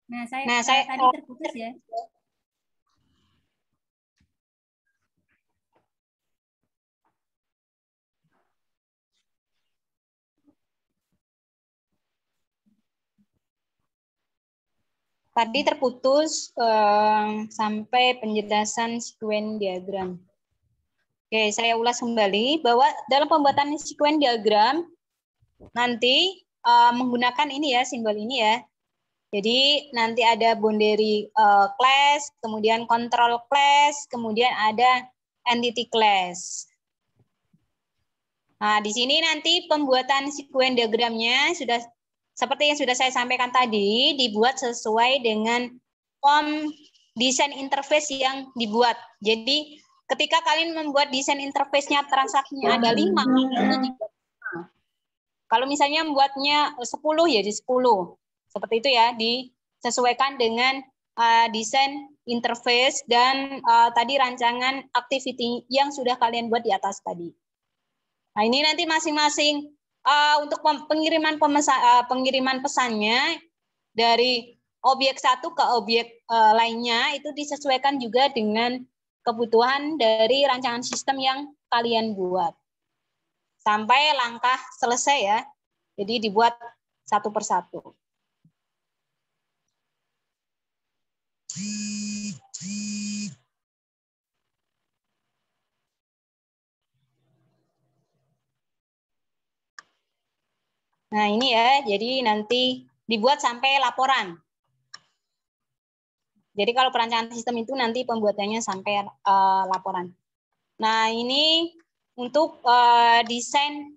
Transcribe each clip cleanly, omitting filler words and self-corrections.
Nah, saya tadi terputus ya. Tadi terputus sampai penjelasan sekuen diagram. Oke, saya ulas kembali bahwa dalam pembuatan sekuen diagram nanti menggunakan ini ya, simbol ini ya. Jadi nanti ada boundary class, kemudian control class, kemudian ada entity class. Nah, di sini nanti pembuatan sekuen diagramnya sudah seperti yang sudah saya sampaikan tadi, dibuat sesuai dengan form desain interface yang dibuat. Jadi ketika kalian membuat desain interface-nya transaksinya ada 5, itu dibuat 5. Kalau misalnya membuatnya 10 ya di 10. Seperti itu ya, disesuaikan dengan desain interface dan tadi rancangan activity yang sudah kalian buat di atas tadi. Nah, ini nanti masing-masing untuk pengiriman pesannya dari objek satu ke objek lainnya itu disesuaikan juga dengan kebutuhan dari rancangan sistem yang kalian buat. Sampai langkah selesai ya. Jadi dibuat satu persatu. Nah, ini ya, jadi nanti dibuat sampai laporan. Jadi kalau perancangan sistem itu nanti pembuatannya sampai laporan. Nah, ini untuk desain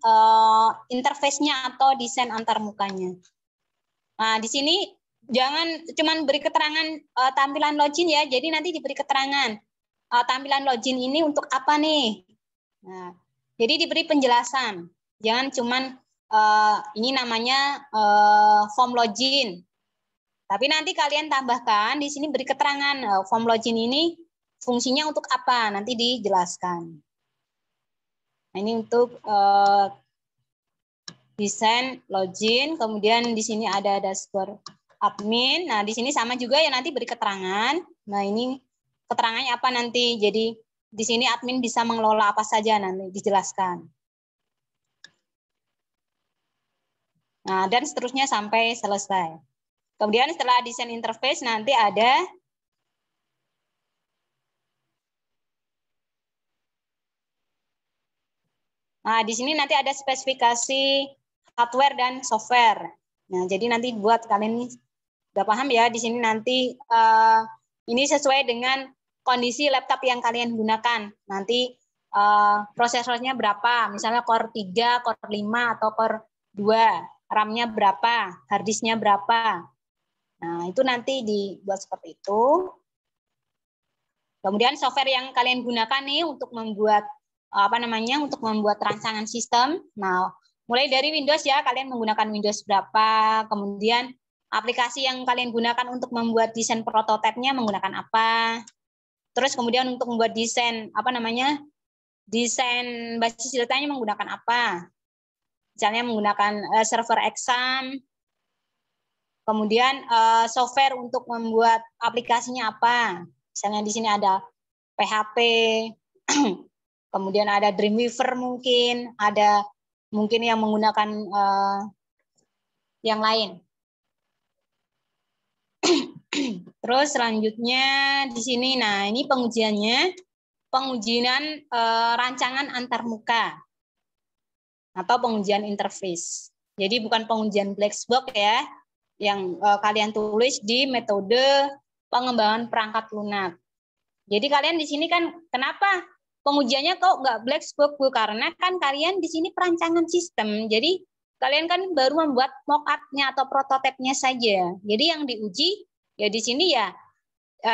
interface-nya atau desain antarmukanya. Nah, di sini jangan cuman beri keterangan tampilan login ya, jadi nanti diberi keterangan tampilan login ini untuk apa nih. Nah, jadi diberi penjelasan, jangan cuman ini namanya form login. Tapi nanti kalian tambahkan di sini beri keterangan form login ini fungsinya untuk apa, nanti dijelaskan. Nah, ini untuk desain login, kemudian di sini ada dashboard admin. Nah, di sini sama juga ya, nanti beri keterangan. Nah, ini keterangannya apa nanti. Jadi di sini admin bisa mengelola apa saja nanti dijelaskan. Nah, dan seterusnya sampai selesai. Kemudian setelah desain interface nanti ada di sini nanti ada spesifikasi hardware dan software. Nah, jadi nanti buat kalian udah paham ya, di sini nanti ini sesuai dengan kondisi laptop yang kalian gunakan. Nanti prosesornya berapa, misalnya core 3, core 5, atau core 2, RAM-nya berapa, hard disk-nya berapa. Nah, itu nanti dibuat seperti itu. Kemudian software yang kalian gunakan nih untuk membuat untuk membuat rancangan sistem. Nah, mulai dari Windows ya, kalian menggunakan Windows berapa, kemudian aplikasi yang kalian gunakan untuk membuat desain prototipenya menggunakan apa. Terus kemudian untuk membuat desain desain basis datanya menggunakan apa. Misalnya menggunakan server exam. Kemudian software untuk membuat aplikasinya apa. Misalnya di sini ada PHP, kemudian ada Dreamweaver mungkin, ada mungkin yang menggunakan yang lain. Terus selanjutnya di sini, nah ini pengujian rancangan antarmuka atau pengujian interface. Jadi bukan pengujian black box ya, yang kalian tulis di metode pengembangan perangkat lunak. Jadi kalian di sini kan kenapa pengujiannya kok nggak black box, Bu? Karena kan kalian di sini perancangan sistem. Jadi kalian kan baru membuat mock-up-nya atau prototipenya saja. Jadi yang diuji ya di sini ya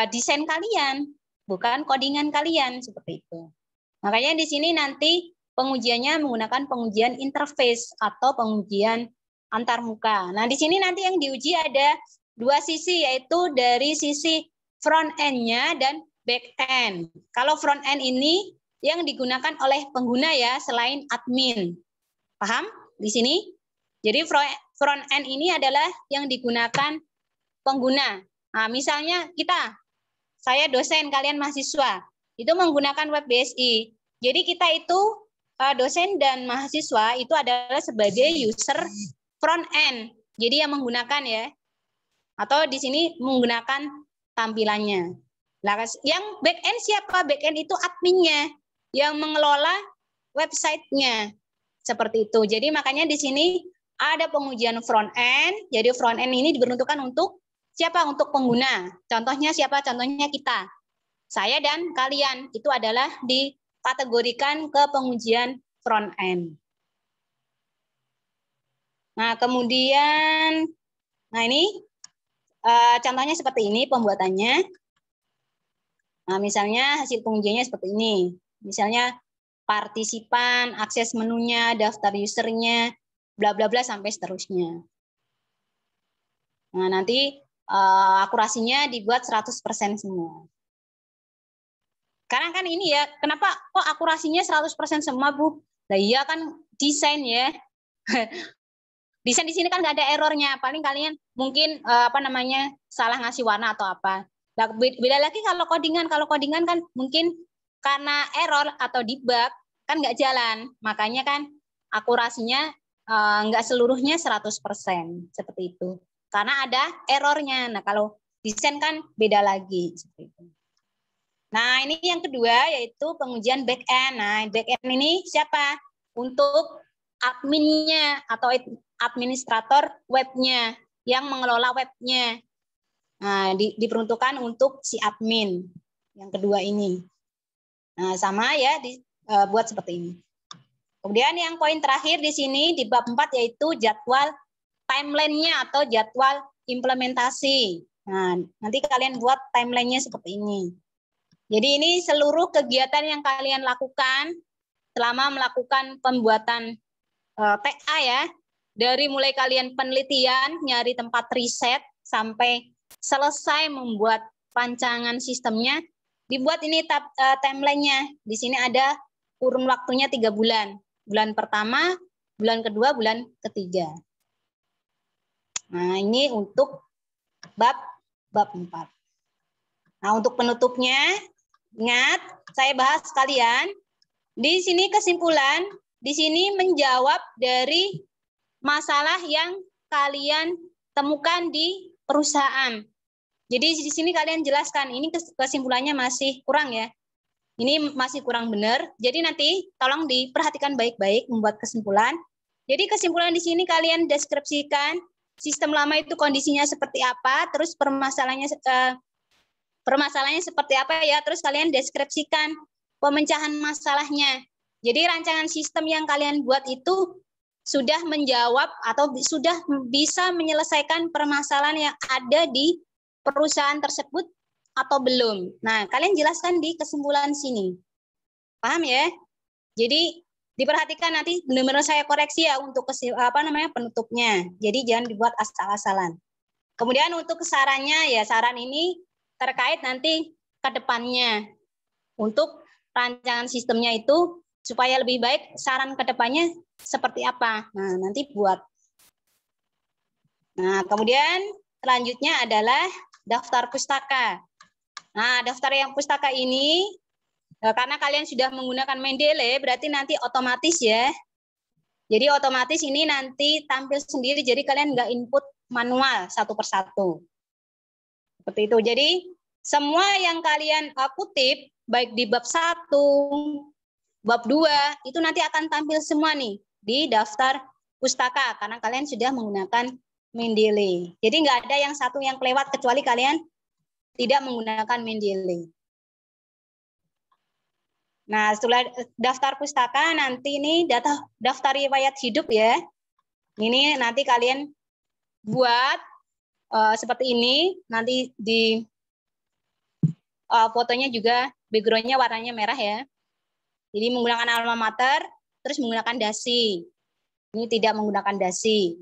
desain kalian, bukan codingan kalian seperti itu. Makanya di sini nanti pengujiannya menggunakan pengujian interface atau pengujian antarmuka. Nah, di sini nanti yang diuji ada dua sisi, yaitu dari sisi front end-nya dan back end. Kalau front end ini yang digunakan oleh pengguna ya, selain admin. Paham di sini? Jadi front end ini adalah yang digunakan pengguna. Nah, misalnya saya dosen, kalian mahasiswa, itu menggunakan web BSI. Jadi kita itu dosen dan mahasiswa itu adalah sebagai user front end. Jadi yang menggunakan ya, atau di sini menggunakan tampilannya. Nah, yang back end siapa? Back end itu adminnya yang mengelola websitenya. Seperti itu. Jadi makanya di sini ada pengujian front end. Jadi front end ini diperuntukkan untuk siapa? Untuk pengguna. Contohnya siapa? Contohnya kita. Saya dan kalian itu adalah dikategorikan ke pengujian front end. Nah, kemudian ini contohnya seperti ini pembuatannya. Nah, misalnya hasil pengujiannya seperti ini. Misalnya partisipan, akses menunya, daftar usernya, bla bla bla sampai seterusnya. Nah, nanti akurasinya dibuat 100% semua. Karena kan ini ya, kenapa kok akurasinya 100% semua, Bu? Nah, iya kan desain ya. Desain di sini kan nggak ada errornya. Paling kalian mungkin salah ngasih warna atau apa. Nah, beda lagi kalau codingan. Kalau codingan kan mungkin karena error atau debug kan nggak jalan. Makanya kan akurasinya nggak seluruhnya 100%. Seperti itu. Karena ada errornya. Nah, kalau desain kan beda lagi. Seperti itu. Nah, ini yang kedua yaitu pengujian back-end. Nah, back-end ini siapa? Untuk adminnya atau administrator webnya yang mengelola webnya. Nah, diperuntukkan untuk si admin. Yang kedua ini. Nah, sama ya buat seperti ini. Kemudian yang poin terakhir di sini di bab 4 yaitu jadwal timeline-nya atau jadwal implementasi. Nah, nanti kalian buat timeline-nya seperti ini. Jadi ini seluruh kegiatan yang kalian lakukan selama melakukan pembuatan TA ya. Dari mulai kalian penelitian, nyari tempat riset, sampai selesai membuat rancangan sistemnya, dibuat ini timeline-nya. Di sini ada kurun waktunya 3 bulan. Bulan pertama, bulan kedua, bulan ketiga. Nah, ini untuk bab 4. Nah, untuk penutupnya, ingat, saya bahas kalian. Di sini kesimpulan, di sini menjawab dari masalah yang kalian temukan di perusahaan. Jadi di sini kalian jelaskan, ini kesimpulannya masih kurang ya. Ini masih kurang benar. Jadi nanti tolong diperhatikan baik-baik membuat kesimpulan. Jadi kesimpulan di sini kalian deskripsikan sistem lama itu kondisinya seperti apa, terus permasalahannya seperti apa ya, terus kalian deskripsikan pemecahan masalahnya. Jadi rancangan sistem yang kalian buat itu sudah menjawab atau sudah bisa menyelesaikan permasalahan yang ada di perusahaan tersebut atau belum. Nah, kalian jelaskan di kesimpulan sini. Paham ya? Jadi diperhatikan nanti benar-benar saya koreksi ya untuk penutupnya. Jadi jangan dibuat asal-asalan. Kemudian untuk sarannya ya, saran ini terkait nanti ke depannya. Untuk rancangan sistemnya itu supaya lebih baik, saran ke depannya seperti apa. Nah, nanti buat. Nah, kemudian selanjutnya adalah daftar pustaka. Nah, daftar yang pustaka ini, karena kalian sudah menggunakan Mendeley, berarti nanti otomatis ya. Jadi otomatis ini nanti tampil sendiri, jadi kalian nggak input manual satu persatu. Seperti itu. Jadi semua yang kalian kutip, baik di bab 1, bab 2, itu nanti akan tampil semua nih di daftar pustaka, karena kalian sudah menggunakan Mendeley. Jadi nggak ada yang satu yang kelewat, kecuali kalian tidak menggunakan Mendeley. Nah, setelah daftar pustaka, nanti ini daftar riwayat hidup ya. Ini nanti kalian buat seperti ini, nanti di fotonya juga background-nya warnanya merah ya. Jadi menggunakan alma mater, terus menggunakan dasi. Ini tidak menggunakan dasi.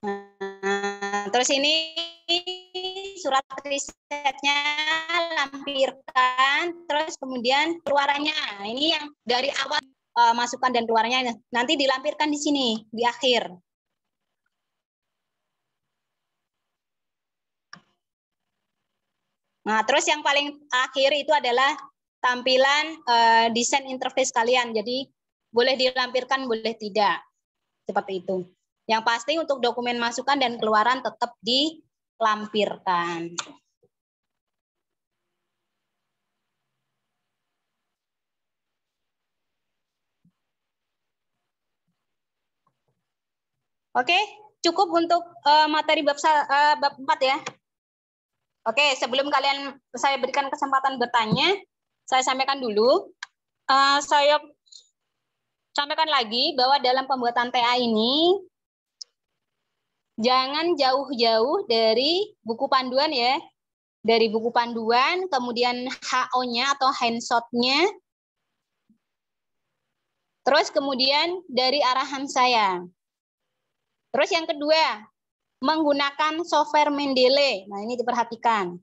Nah, terus ini surat risetnya lampirkan, terus kemudian keluarannya. Ini yang dari awal masukan dan keluarnya nanti dilampirkan di sini di akhir. Nah, terus yang paling akhir itu adalah tampilan desain interface kalian. Jadi boleh dilampirkan, boleh tidak. Seperti itu. Yang pasti untuk dokumen masukan dan keluaran tetap dilampirkan. Oke, cukup untuk materi bab 4 ya. Oke, sebelum saya berikan kesempatan bertanya, saya sampaikan dulu. Saya sampaikan lagi bahwa dalam pembuatan TA ini jangan jauh-jauh dari buku panduan ya. Dari buku panduan, kemudian HO-nya atau handshot-nya, terus kemudian dari arahan saya. Terus yang kedua, menggunakan software Mendeley. Nah, ini diperhatikan.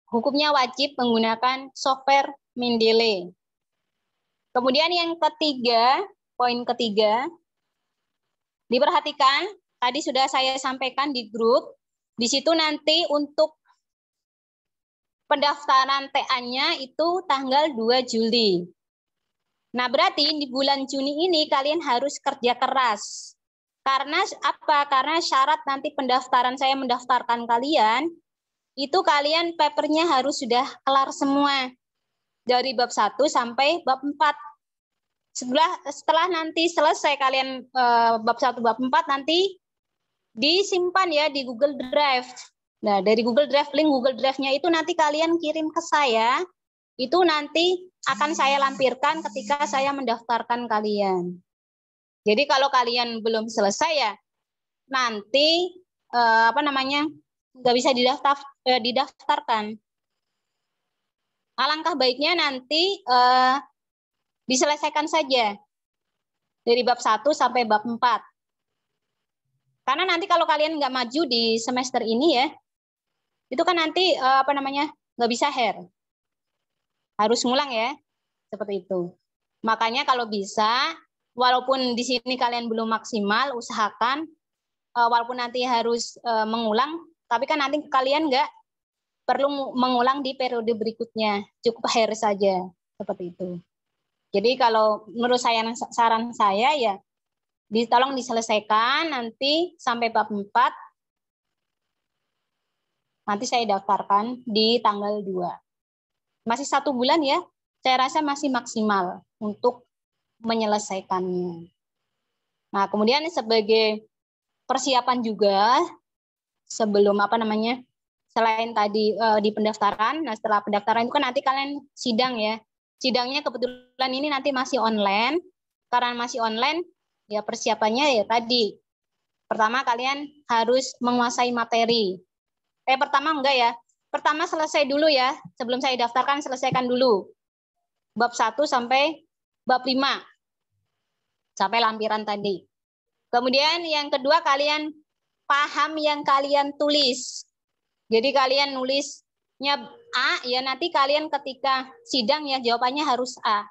Hukumnya wajib menggunakan software Mendeley. Kemudian yang ketiga, poin ketiga, diperhatikan, tadi sudah saya sampaikan di grup, di situ nanti untuk pendaftaran TA-nya itu tanggal 2 Juli. Nah, berarti di bulan Juni ini kalian harus kerja keras. Karena apa? Karena syarat nanti pendaftaran saya mendaftarkan kalian, itu kalian papernya harus sudah kelar semua. Dari bab 1 sampai bab 4. Setelah nanti selesai kalian bab 1, bab 4, nanti disimpan ya di Google Drive. Nah, dari Google Drive, link Google Drive-nya itu nanti kalian kirim ke saya, itu nanti akan saya lampirkan ketika saya mendaftarkan kalian. Jadi kalau kalian belum selesai ya, nanti nggak bisa didaftarkan. Alangkah baiknya nanti diselesaikan saja dari bab 1 sampai bab 4. Karena nanti kalau kalian nggak maju di semester ini ya, itu kan nanti nggak bisa harus ngulang ya, seperti itu. Makanya kalau bisa, walaupun di sini kalian belum maksimal, usahakan walaupun nanti harus mengulang, tapi kan nanti kalian nggak perlu mengulang di periode berikutnya, cukup saja, seperti itu. Jadi kalau menurut saran saya ya, tolong diselesaikan nanti sampai bab 4, nanti saya daftarkan di tanggal 2. Masih 1 bulan ya, saya rasa masih maksimal untuk menyelesaikannya. Nah, kemudian sebagai persiapan juga sebelum selain tadi di pendaftaran, nah setelah pendaftaran itu kan nanti kalian sidang ya. Sidangnya kebetulan ini nanti masih online. Karena masih online, ya persiapannya ya tadi. Pertama kalian harus menguasai materi. Pertama enggak ya. Pertama selesai dulu ya. Sebelum saya daftarkan, selesaikan dulu. Bab 1 sampai bab 5. Sampai lampiran tadi. Kemudian yang kedua, kalian paham yang kalian tulis. Jadi kalian nulisnya A, ya nanti kalian ketika sidang ya jawabannya harus A.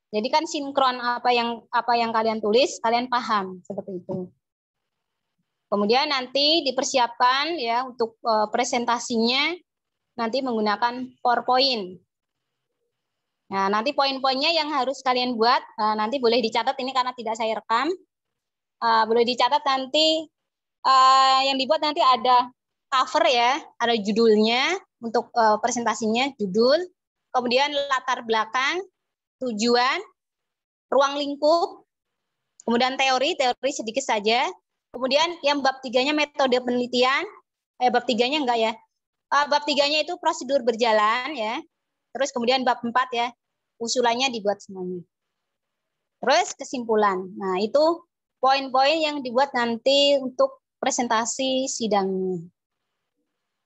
Jadi kan sinkron apa yang kalian tulis, kalian paham seperti itu. Kemudian nanti dipersiapkan ya untuk presentasinya nanti menggunakan PowerPoint. Nah, nanti poin-poinnya yang harus kalian buat nanti boleh dicatat ini karena tidak saya rekam. Boleh dicatat nanti yang dibuat nanti ada cover ya, ada judulnya untuk presentasinya, judul, kemudian latar belakang, tujuan, ruang lingkup, kemudian teori sedikit saja, kemudian yang bab 3-nya metode penelitian, bab 3-nya enggak ya, bab 3-nya itu prosedur berjalan ya, terus kemudian bab 4 ya, usulannya dibuat semuanya. Terus kesimpulan, nah itu poin-poin yang dibuat nanti untuk presentasi sidangnya.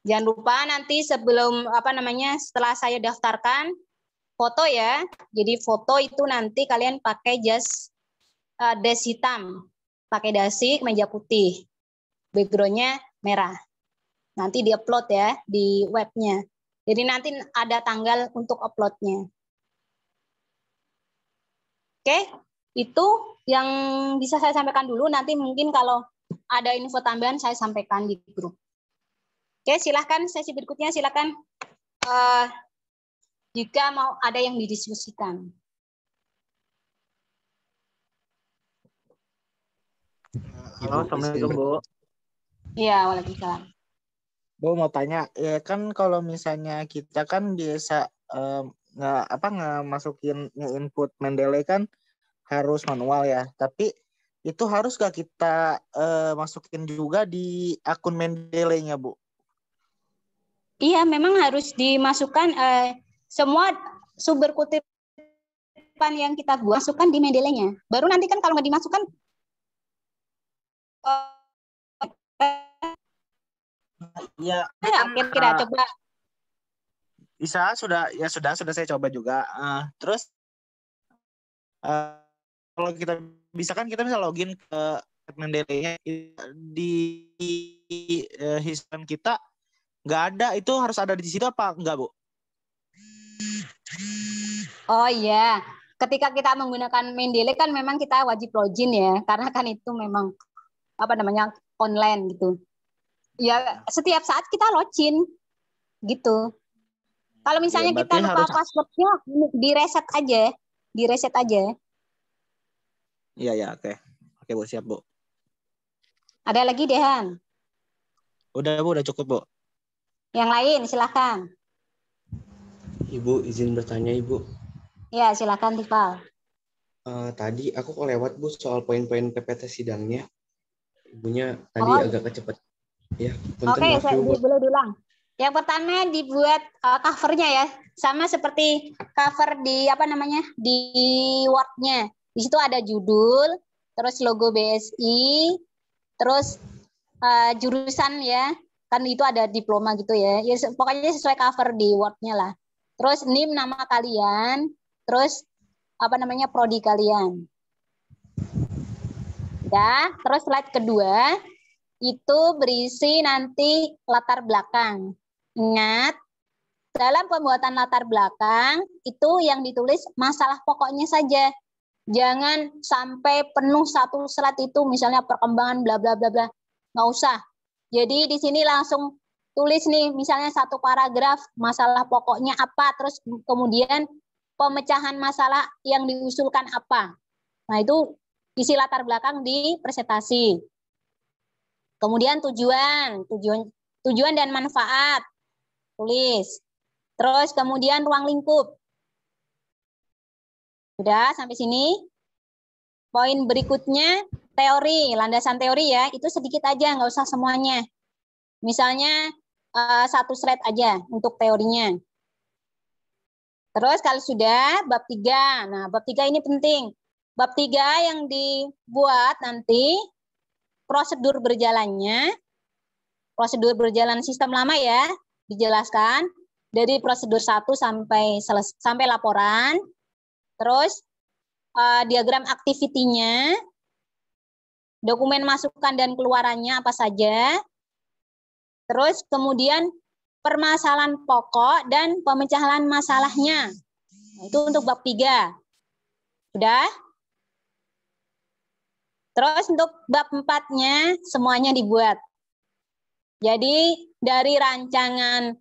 Jangan lupa nanti sebelum setelah saya daftarkan foto ya. Jadi foto itu nanti kalian pakai jas hitam, pakai dasi kemeja putih, backgroundnya merah. Nanti diupload ya di webnya. Jadi nanti ada tanggal untuk uploadnya. Oke, itu yang bisa saya sampaikan dulu. Nanti mungkin kalau ada info tambahan saya sampaikan di grup. Oke, silahkan sesi berikutnya, silahkan jika mau ada yang didiskusikan. Halo, Assalamualaikum, Bu. Iya, waalaikumsalam. Bu mau tanya, ya kan kalau misalnya kita kan biasa masukin input Mendeley kan harus manual ya. Tapi itu harus gak kita masukin juga di akun Mendeley-nya, Bu? Iya, memang harus dimasukkan semua sumber kutipan yang kita buat masukkan di Mendeley-nya. Baru nanti kan kalau nggak dimasukkan ya kira-kira coba bisa sudah saya coba juga. Terus kalau kita bisa login ke Mendeley-nya di history kita nggak ada, itu harus ada di situ apa enggak, Bu? Oh iya, ketika kita menggunakan Mendeley kan memang kita wajib login ya, karena kan itu memang online gitu. Ya setiap saat kita login gitu. Kalau misalnya Ya, kita lupa passwordnya, direset aja. Iya, oke Bu, siap Bu. Ada lagi Dehan? Udah Bu, udah cukup Bu. Yang lain silahkan. Ibu izin bertanya Ibu. Ya silahkan Tifal. Tadi aku kelewat Bu soal poin-poin PPT sidangnya. Ibunya tadi agak kecepet. Ya, Oke, saya boleh diulang. Yang pertama dibuat covernya ya, sama seperti cover di di Word-nya. Di situ ada judul, terus logo BSI, terus jurusan ya, kan itu ada diploma gitu ya. Ya pokoknya sesuai cover di Word-nya lah. Terus NIM nama kalian, terus prodi kalian. Ya, terus slide kedua itu berisi nanti latar belakang. Ingat, dalam pembuatan latar belakang itu yang ditulis masalah pokoknya saja. Jangan sampai penuh satu slide itu misalnya perkembangan bla bla bla bla. Nggak usah. Jadi di sini langsung tulis nih misalnya satu paragraf masalah pokoknya apa, terus kemudian pemecahan masalah yang diusulkan apa. Nah, itu isi latar belakang di presentasi. Kemudian tujuan dan manfaat. Tulis. Terus kemudian ruang lingkup. Sudah sampai sini? Poin berikutnya teori, landasan teori ya, itu sedikit aja, nggak usah semuanya. Misalnya satu slide aja untuk teorinya. Terus kalau sudah bab 3. Nah, bab 3 ini penting. Bab 3 yang dibuat nanti prosedur berjalan sistem lama ya, dijelaskan dari prosedur 1 sampai laporan. Terus diagram activity-nya, dokumen masukan dan keluarannya apa saja. Terus kemudian permasalahan pokok dan pemecahan masalahnya. Nah, itu untuk bab 3. Sudah? Terus untuk bab 4-nya semuanya dibuat. Jadi dari rancangan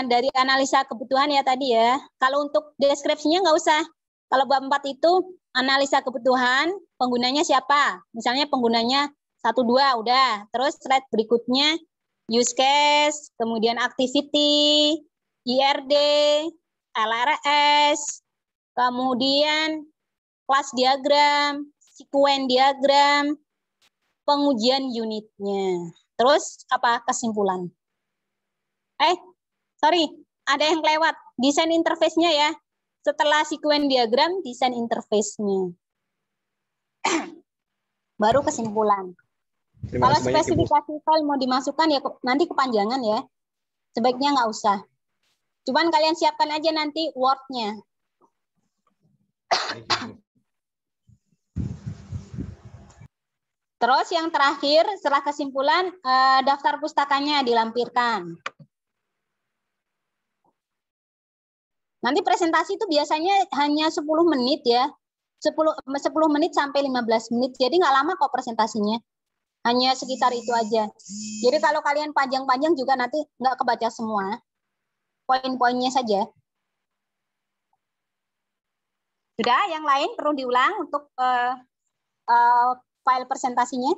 dari analisa kebutuhan ya tadi ya. Kalau untuk deskripsinya nggak usah. Kalau bab 4 itu analisa kebutuhan, penggunanya siapa? Misalnya penggunanya 1, 2, udah. Terus slide berikutnya use case, kemudian activity, IRD, LRS, kemudian class diagram, sequence diagram, pengujian unitnya. Terus apa kesimpulan? Ada yang lewat. Desain interface-nya ya. Setelah sequence diagram, desain interface-nya. Baru kesimpulan. Kalau spesifikasi file mau dimasukkan ya nanti kepanjangan ya. Sebaiknya nggak usah. Cuman kalian siapkan aja nanti Word-nya. Terus yang terakhir setelah kesimpulan daftar pustakanya dilampirkan. Nanti presentasi itu biasanya hanya 10 menit ya. 10 menit sampai 15 menit. Jadi nggak lama kok presentasinya. Hanya sekitar itu aja. Jadi kalau kalian panjang-panjang juga nanti nggak kebaca semua. Poin-poinnya saja. Sudah, yang lain perlu diulang untuk file presentasinya.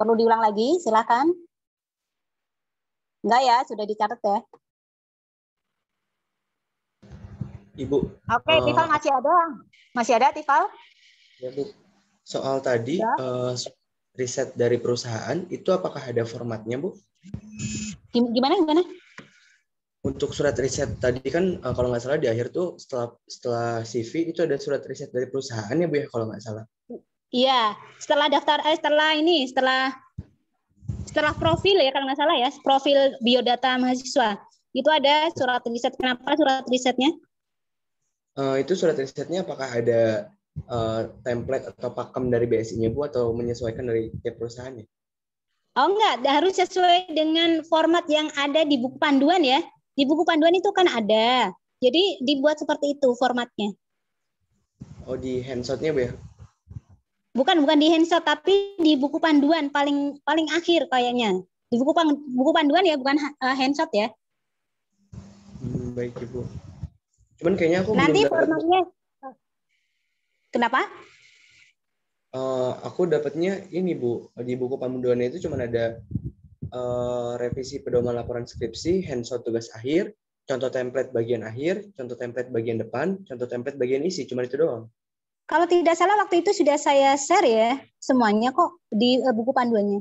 Perlu diulang lagi, silakan. Enggak ya, sudah dicatat ya. Ibu. Oke, Tifal masih ada? Masih ada, Tifal? Ya, Bu. Soal tadi, Ya. Riset dari perusahaan, itu apakah ada formatnya, Bu? Gimana? Untuk surat riset tadi kan, kalau nggak salah di akhir tuh setelah CV itu ada surat riset dari perusahaan ya, Bu ya, kalau nggak salah. Iya, setelah profil ya, kalau nggak salah ya, profil biodata mahasiswa. Itu ada surat riset. Kenapa surat risetnya? Itu surat risetnya apakah ada template atau pakem dari BSI-nya, Bu, atau menyesuaikan dari tiap perusahaannya? Oh enggak, harus sesuai dengan format yang ada di buku panduan ya. Di buku panduan itu kan ada. Jadi dibuat seperti itu formatnya. Oh, di handshot-nya, Bu ya? Bukan di handshot, tapi di buku panduan paling akhir kayaknya. Di buku panduan ya, bukan handshot ya. Baik, Ibu. Cuman kayaknya aku Nanti belum dapat. formatnya. Kenapa? Aku dapatnya ini, Bu. Di buku panduannya itu cuma ada revisi pedoman laporan skripsi, handshot tugas akhir, contoh template bagian akhir, contoh template bagian depan, contoh template bagian isi. Cuma itu doang. Kalau tidak salah waktu itu sudah saya share ya semuanya kok di buku panduannya.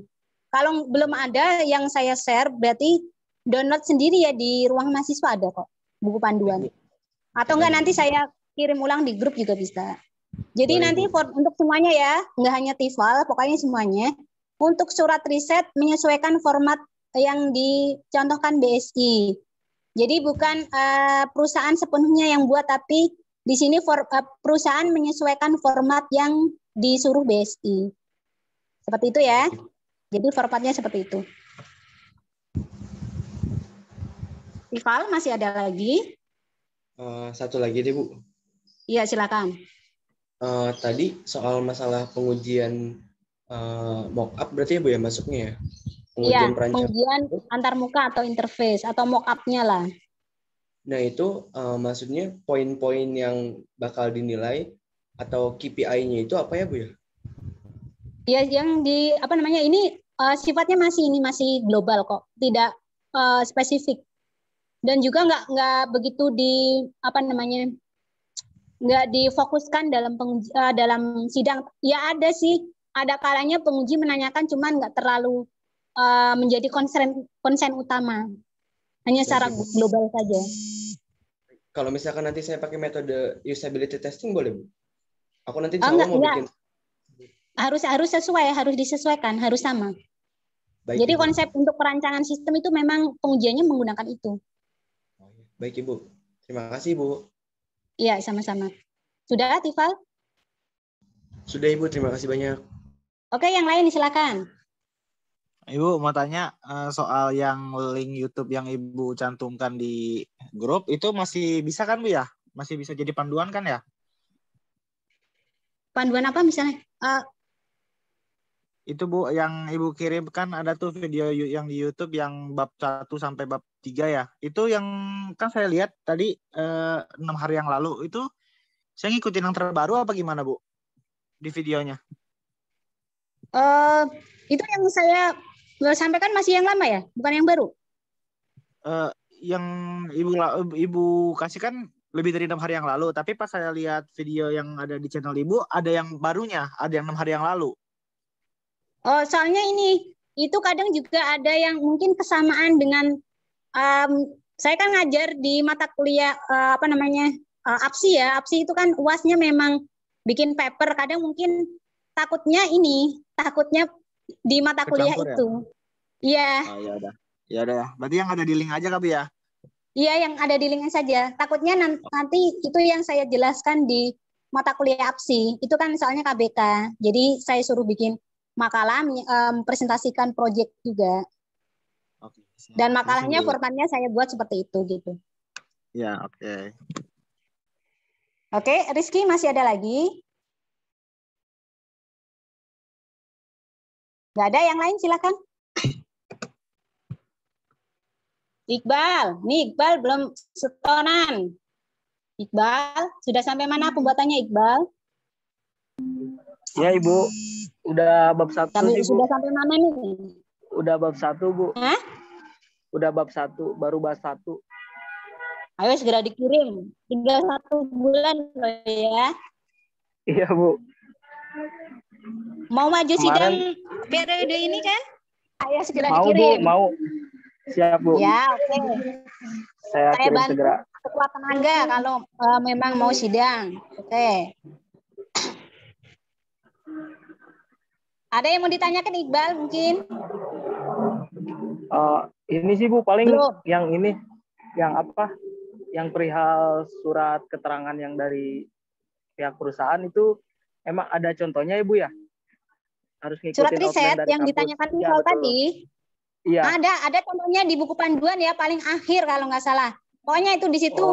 Kalau belum ada yang saya share berarti download sendiri ya di ruang mahasiswa ada kok buku panduan. Atau enggak nanti saya kirim ulang di grup juga bisa. Jadi Boleh, nanti Bu. untuk semuanya ya, nggak hanya Tifal, pokoknya semuanya. Untuk surat riset menyesuaikan format yang dicontohkan BSI. Jadi bukan perusahaan sepenuhnya yang buat, tapi di sini perusahaan menyesuaikan format yang disuruh BSI. Seperti itu ya. Jadi formatnya seperti itu. Tifal masih ada lagi? Satu lagi deh, Bu. Iya, silakan. Tadi soal masalah pengujian mock-up berarti ya, Bu ya, masuknya ya? Iya, Pengujian pengujian antarmuka atau interface atau mock-up-nya lah. Nah, itu maksudnya poin-poin yang bakal dinilai atau KPI-nya itu apa ya, Bu ya? Ya, yang ini sifatnya masih global kok, tidak spesifik. Dan juga nggak begitu nggak difokuskan dalam sidang. Ya ada sih, ada kalanya penguji menanyakan, cuman nggak terlalu menjadi konsen utama. Hanya secara global saja. Kalau misalkan nanti saya pakai metode usability testing boleh, Bu? Aku nanti insya Allah mau bikin. Harus sesuai, harus disesuaikan, harus sama. Baik, jadi Ibu. Konsep untuk perancangan sistem itu memang pengujiannya menggunakan itu. Baik, Ibu. Terima kasih, Bu. Iya, sama-sama. Sudah, Tifal? Sudah, Ibu. Terima kasih banyak. Oke, yang lain silakan. Ibu mau tanya soal yang link YouTube yang Ibu cantumkan di grup itu masih bisa kan, Bu ya? Masih bisa jadi panduan kan ya? Panduan apa misalnya? Itu Bu yang Ibu kirim kan ada tuh video yang di YouTube yang bab 1 sampai bab 3 ya. Itu yang kan saya lihat tadi 6 hari yang lalu itu saya ngikutin yang terbaru apa gimana, Bu? Di videonya. Itu yang saya sampaikan masih yang lama ya, bukan yang baru? Yang Ibu kasih kan lebih dari 6 hari yang lalu, tapi pas saya lihat video yang ada di channel Ibu ada yang barunya, ada yang 6 hari yang lalu. Oh, soalnya itu kadang juga ada yang mungkin kesamaan dengan saya kan ngajar di mata kuliah APSI ya. APSI itu kan UASnya memang bikin paper, kadang mungkin takutnya di mata kuliah itu. Iya. Oh, ya udah. Ya udah. Berarti yang ada di link aja Kak, ya? Iya, yang ada di link saja. Takutnya nanti itu yang saya jelaskan di mata kuliah APSI. Itu kan soalnya KBK. Jadi saya suruh bikin makalah, presentasikan proyek juga. Oke, Dan makalahnya formatnya saya buat seperti itu gitu. Ya, oke. Oke, Rizky masih ada lagi? Nggak ada yang lain, silakan. Iqbal, nih Iqbal belum setoran. Iqbal, sudah sampai mana pembuatannya Iqbal? Ya Ibu, udah bab 1 sih Bu. Sudah sampai mana nih? Udah bab 1 Bu. Hah? Udah bab 1, baru bab 1. Ayo segera dikirim. Tinggal 1 bulan loh ya. Iya Bu. Mau maju sidang periode ini kan? Ayo segera mau dikirim. Bu, mau. Siap Bu. Ya, oke. Saya kirim bantu segera. Sekuat tenaga kalau memang mau sidang. Oke. Ada yang mau ditanyakan Iqbal mungkin? Ini sih Bu, paling Belum. yang ini, yang apa? Yang perihal surat keterangan yang dari pihak perusahaan itu emang ada contohnya ya Bu ya? Harus ngikutin Surat riset outline dari yang kampus. ditanyakan Ya, Iqbal betul. tadi. Iya. Ada contohnya di buku panduan ya, paling akhir kalau nggak salah. Pokoknya itu di situ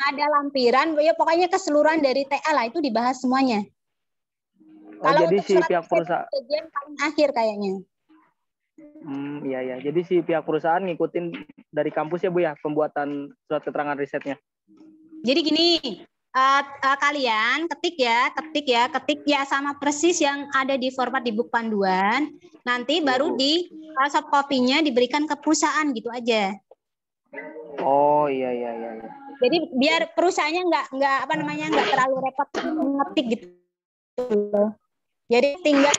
ada lampiran, ya pokoknya keseluruhan dari TA lah itu dibahas semuanya. Kalau jadi untuk si surat pihak perusahaan bagian paling akhir kayaknya. Iya ya. Jadi si pihak perusahaan ngikutin dari kampus ya Bu ya, pembuatan surat keterangan risetnya. Jadi gini, kalian ketik ya sama persis yang ada di format di buku panduan. Nanti baru di soft copy-nya diberikan ke perusahaan gitu aja. Oh iya. Jadi biar perusahaannya nggak terlalu repot ngetik gitu. Jadi tinggal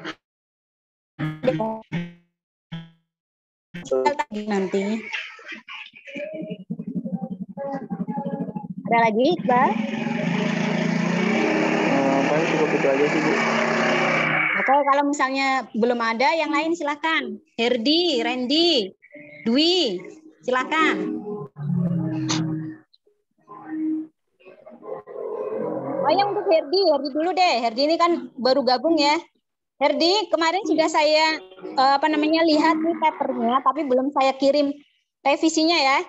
nanti. Ada lagi, Iqbal? Paling cukup itu aja sih Bu. Oke, kalau misalnya belum ada, yang lain silakan. Herdi, Randy, Dwi, silakan. Oh ya, untuk Herdi dulu deh. Herdi ini kan baru gabung ya. Herdi, kemarin sudah saya lihat nih papernya, tapi belum saya kirim revisinya ya.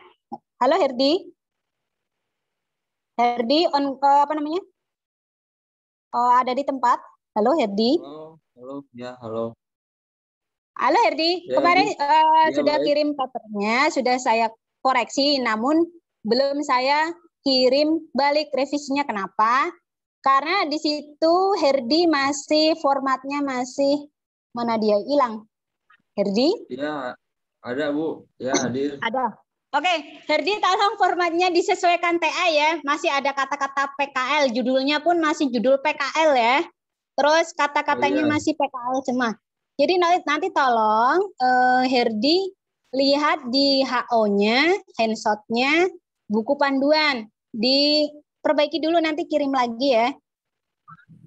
Halo Herdi. Herdi ada di tempat. Halo Herdi. Halo. Halo Herdi, Ya, kemarin sudah baik. kirim papernya, sudah saya koreksi, namun belum saya kirim balik revisinya. Kenapa? Karena di situ Herdi masih formatnya masih mana dia hilang. Herdi? Ya, ada Bu. Ya, hadir. Ada. Oke, Herdi tolong formatnya disesuaikan TA ya. Masih ada kata-kata PKL, judulnya pun masih judul PKL ya. Terus kata-katanya masih PKL semua. Jadi nanti tolong Herdi lihat di HO-nya, handshot-nya, buku panduan. Diperbaiki dulu, nanti kirim lagi ya.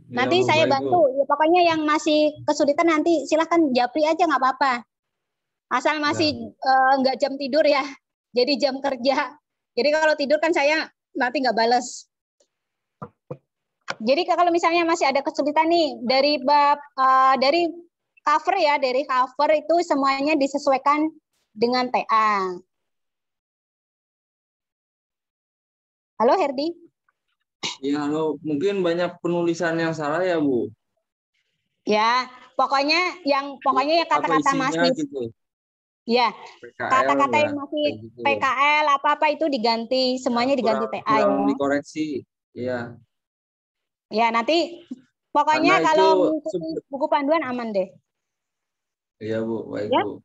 Nanti Bu, saya baik, bantu. Ya, pokoknya yang masih kesulitan nanti silahkan japri aja, nggak apa-apa. Asal masih nggak jam tidur ya. Jadi jam kerja. Jadi kalau tidur kan saya nanti nggak bales. Jadi kalau misalnya masih ada kesulitan nih dari bab dari cover ya, dari cover itu semuanya disesuaikan dengan TA. Halo Herdi. Ya, halo. Mungkin banyak penulisan yang salah ya, Bu? Ya, pokoknya ya kata-kata masih gitu. ya, PKL, kata-kata ya, yang masih gitu. PKL apa-apa itu diganti, semuanya diganti TA ya. Kurang dikoreksi. Iya. Ya, nanti pokoknya Karena kalau itu mengikuti buku panduan aman deh. Iya, Bu. Baik, Ya. Bu.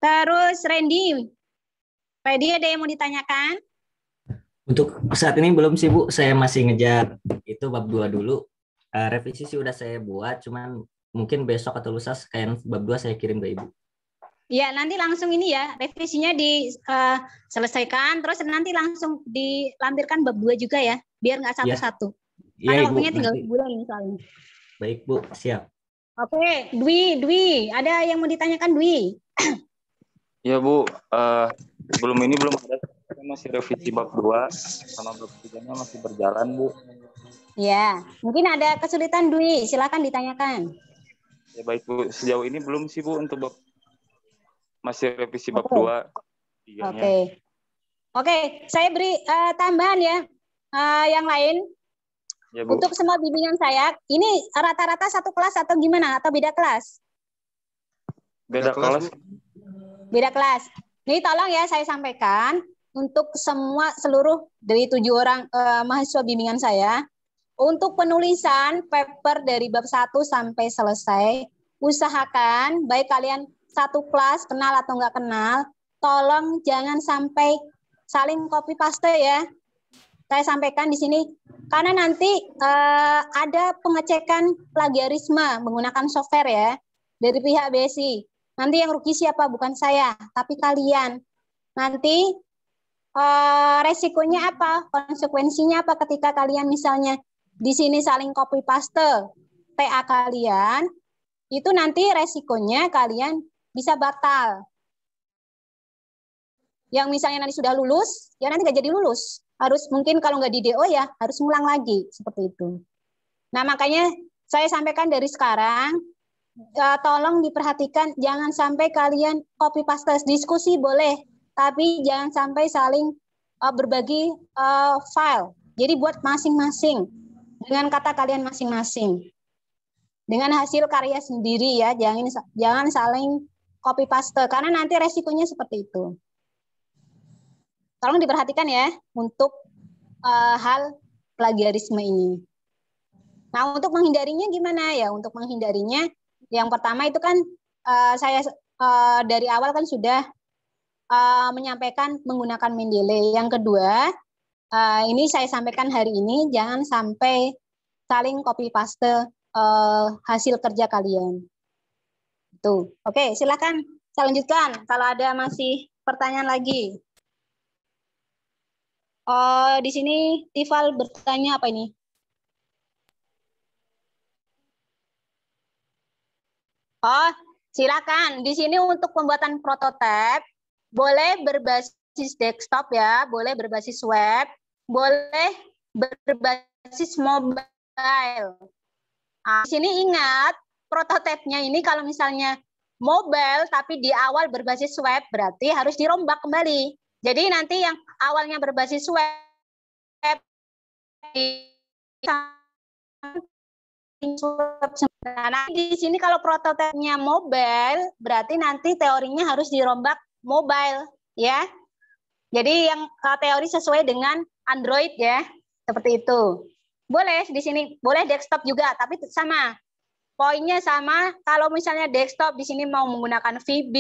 Terus Randy ada yang mau ditanyakan? Untuk saat ini belum sih Bu, saya masih ngejar itu bab 2 dulu. Revisi sih udah saya buat, cuman mungkin besok atau lusa sekalian bab 2 saya kirim ke Ibu. Ya, nanti langsung ini ya, revisinya diselesaikan, terus nanti langsung dilampirkan bab 2 juga ya, biar nggak satu-satu. Iya, Karena Ibu. waktunya tinggal Nanti. sebulan misalnya. Baik Bu, siap. Oke, Dwi, ada yang mau ditanyakan Dwi? Ya Bu, sebelum ini belum ada, saya masih revisi bab 2 sama bab 3-nya masih berjalan Bu. Ya, mungkin ada kesulitan Dwi, silakan ditanyakan. Ya baik Bu, sejauh ini belum sih Bu untuk bab masih revisi bab Oke. 2 tiganya. Oke, saya beri tambahan ya. Yang lain Ya Bu. untuk semua bimbingan saya, ini rata-rata satu kelas atau gimana? Atau beda kelas? Beda kelas. Beda kelas. Ini tolong ya saya sampaikan untuk seluruh dari 7 orang mahasiswa bimbingan saya, untuk penulisan paper dari bab 1 sampai selesai, usahakan baik kalian satu kelas kenal atau nggak kenal, tolong jangan sampai saling copy paste ya. Saya sampaikan di sini karena nanti ada pengecekan plagiarisme menggunakan software ya dari pihak BSI. Nanti yang rugi siapa? Bukan saya, tapi kalian. Nanti resikonya apa? Konsekuensinya apa ketika kalian misalnya di sini saling copy paste TA kalian, itu nanti resikonya kalian bisa batal. Yang misalnya nanti sudah lulus, ya nanti nggak jadi lulus. Harus mungkin kalau nggak di DO ya harus ngulang lagi seperti itu. Nah makanya saya sampaikan dari sekarang, tolong diperhatikan jangan sampai kalian copy paste. Diskusi boleh, tapi jangan sampai saling berbagi file. Jadi buat masing-masing dengan kata kalian masing-masing, dengan hasil karya sendiri ya. Jangan saling copy paste karena nanti resikonya seperti itu. Tolong diperhatikan ya untuk hal plagiarisme ini. Nah, untuk menghindarinya gimana ya? Untuk menghindarinya, yang pertama itu kan saya dari awal kan sudah menyampaikan menggunakan Mendeley. Yang kedua, ini saya sampaikan hari ini, jangan sampai saling copy paste hasil kerja kalian. Tuh, oke, silakan saya lanjutkan. Kalau ada masih pertanyaan lagi. Di sini Tifal bertanya apa ini? Oh, silakan. Di sini untuk pembuatan prototipe boleh berbasis desktop ya, boleh berbasis web, boleh berbasis mobile. Di sini ingat prototipenya ini kalau misalnya mobile tapi di awal berbasis web berarti harus dirombak kembali. Jadi nanti yang awalnya berbasis web nah, di sini kalau prototipenya mobile berarti nanti teorinya harus dirombak mobile ya. Jadi yang teori sesuai dengan Android ya, seperti itu. Boleh di sini, boleh desktop juga, tapi sama. Poinnya sama. Kalau misalnya desktop di sini mau menggunakan VB,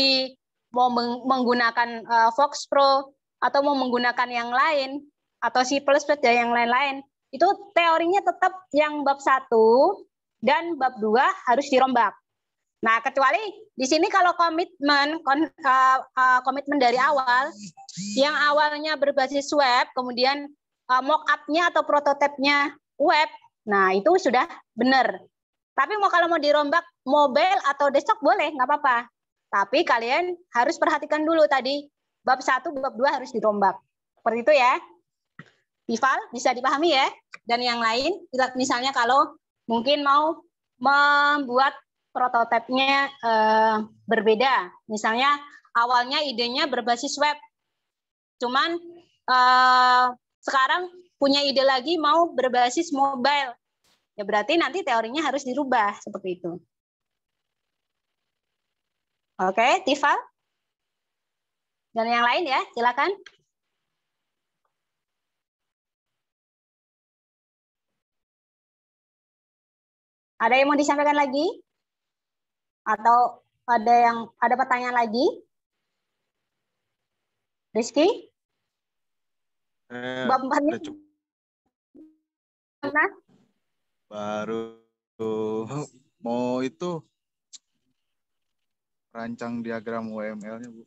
mau menggunakan Fox Pro atau mau menggunakan yang lain atau C++ dan yang lain-lain, itu teorinya tetap yang bab 1 dan bab 2 harus dirombak. Nah, kecuali di sini kalau komitmen dari awal, yang awalnya berbasis web, kemudian mock-up-nya atau prototipenya web, nah itu sudah benar. Tapi kalau mau dirombak mobile atau desktop boleh, nggak apa-apa. Tapi kalian harus perhatikan dulu tadi, bab 1, bab 2 harus dirombak. Seperti itu ya. Tifal, bisa dipahami ya? Dan yang lain, misalnya kalau mungkin mau membuat prototipenya berbeda. Misalnya awalnya idenya berbasis web. Cuman sekarang punya ide lagi mau berbasis mobile. Ya berarti nanti teorinya harus dirubah seperti itu. Oke, Tifal. Dan yang lain ya, silakan. Ada yang mau disampaikan lagi? Atau ada pertanyaan lagi? Rizky? Bab 4-nya? Mana? Baru mau itu rancang diagram UML-nya, Bu.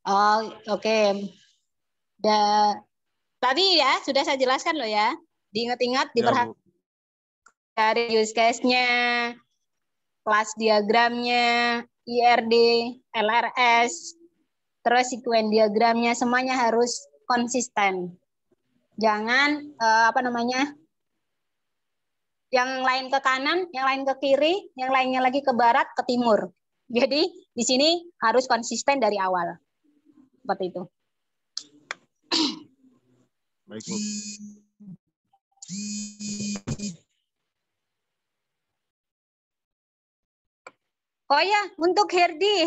Oh, oke. Tadi ya sudah saya jelaskan loh ya. Diingat-ingat, diperhatikan dari use case-nya, kelas diagramnya, IRD, LRS, terus sekuen diagramnya, semuanya harus konsisten. Jangan yang lain ke kanan, yang lain ke kiri, yang lainnya lagi ke barat, ke timur. Jadi di sini harus konsisten dari awal. Seperti itu. Baik, Bu. Oh ya, untuk Herdi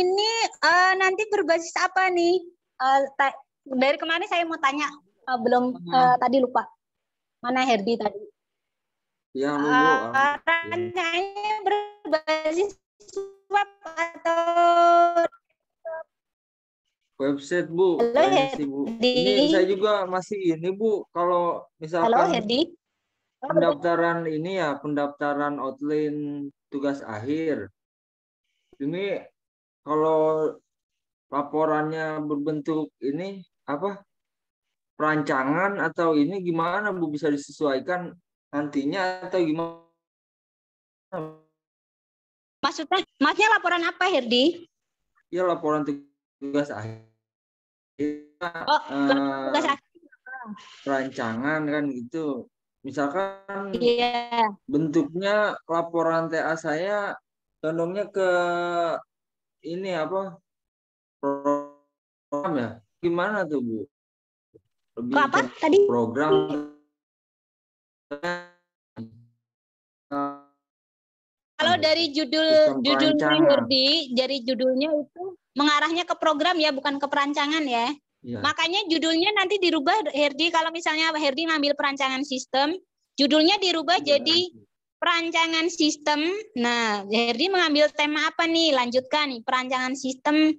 ini nanti berbasis apa nih? Dari kemarin saya mau tanya, belum tadi lupa. Mana Herdi tadi? Ya, Bu. Rancangannya berbasis web atau Website, Bu. Halo, Kayaknya sih, Bu. Herdi. Ini saya juga masih ini, Bu. Kalau Halo misalkan Herdi. pendaftaran ini ya, pendaftaran outline tugas akhir. Ini kalau laporannya berbentuk ini apa? Perancangan atau ini gimana, Bu? Bisa disesuaikan nantinya atau gimana? Maksudnya laporan apa, Herdi? Ya, laporan tugas akhir. Oh, tugas akhir. Perancangan kan gitu. Misalkan Iya. bentuknya laporan TA saya condongnya ke ini apa? Program ya. Gimana tuh, Bu? Lebih Apa ke tadi? program. Kalau dari judulnya Herdi, dari judulnya itu mengarahnya ke program ya, bukan ke perancangan ya. Ya. Makanya judulnya nanti dirubah, Herdi. Kalau misalnya Herdi ngambil perancangan sistem, judulnya dirubah jadi perancangan sistem. Nah, Herdi mengambil tema apa nih? Lanjutkan nih, perancangan sistem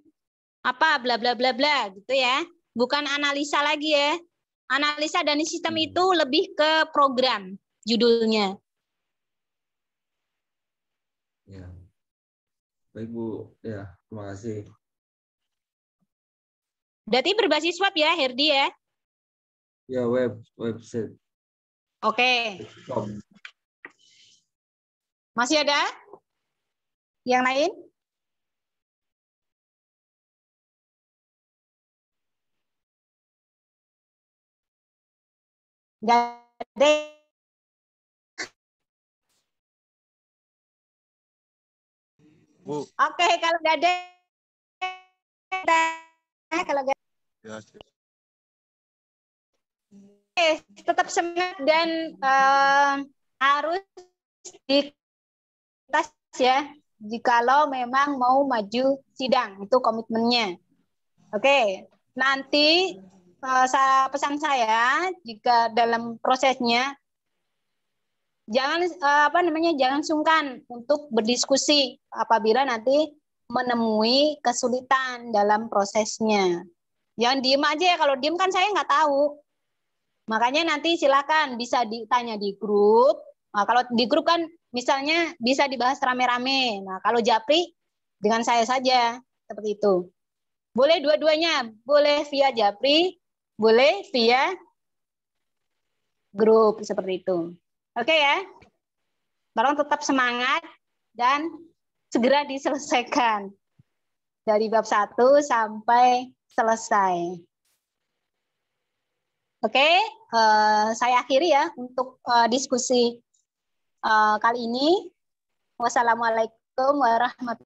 apa bla bla bla bla gitu ya. Bukan analisa lagi ya. Analisa dan sistem itu lebih ke program judulnya. Ya. Baik, Bu. Ya, terima kasih. Berarti berbasis web ya, Herdi ya? Ya, website. Oke. Masih ada? Yang lain? Nggak ada. Bu. Oke, kalau nggak ada, kalau nggak Ya, tetap semangat dan harus ditas ya. Jikalau memang mau maju sidang, itu komitmennya. Oke, nanti pesan saya jika dalam prosesnya jangan jangan sungkan untuk berdiskusi apabila nanti menemui kesulitan dalam prosesnya. Jangan diem aja ya, kalau diem kan saya nggak tahu. Makanya nanti silakan bisa ditanya di grup. Nah, kalau di grup kan misalnya bisa dibahas rame-rame. Nah, kalau Japri dengan saya saja seperti itu. Boleh dua-duanya, boleh via Japri, boleh via grup seperti itu. Oke ya. Tolong tetap semangat dan segera diselesaikan dari bab 1 sampai selesai. Oke, saya akhiri ya untuk diskusi kali ini. Wassalamualaikum warahmatullahi wabarakatuh.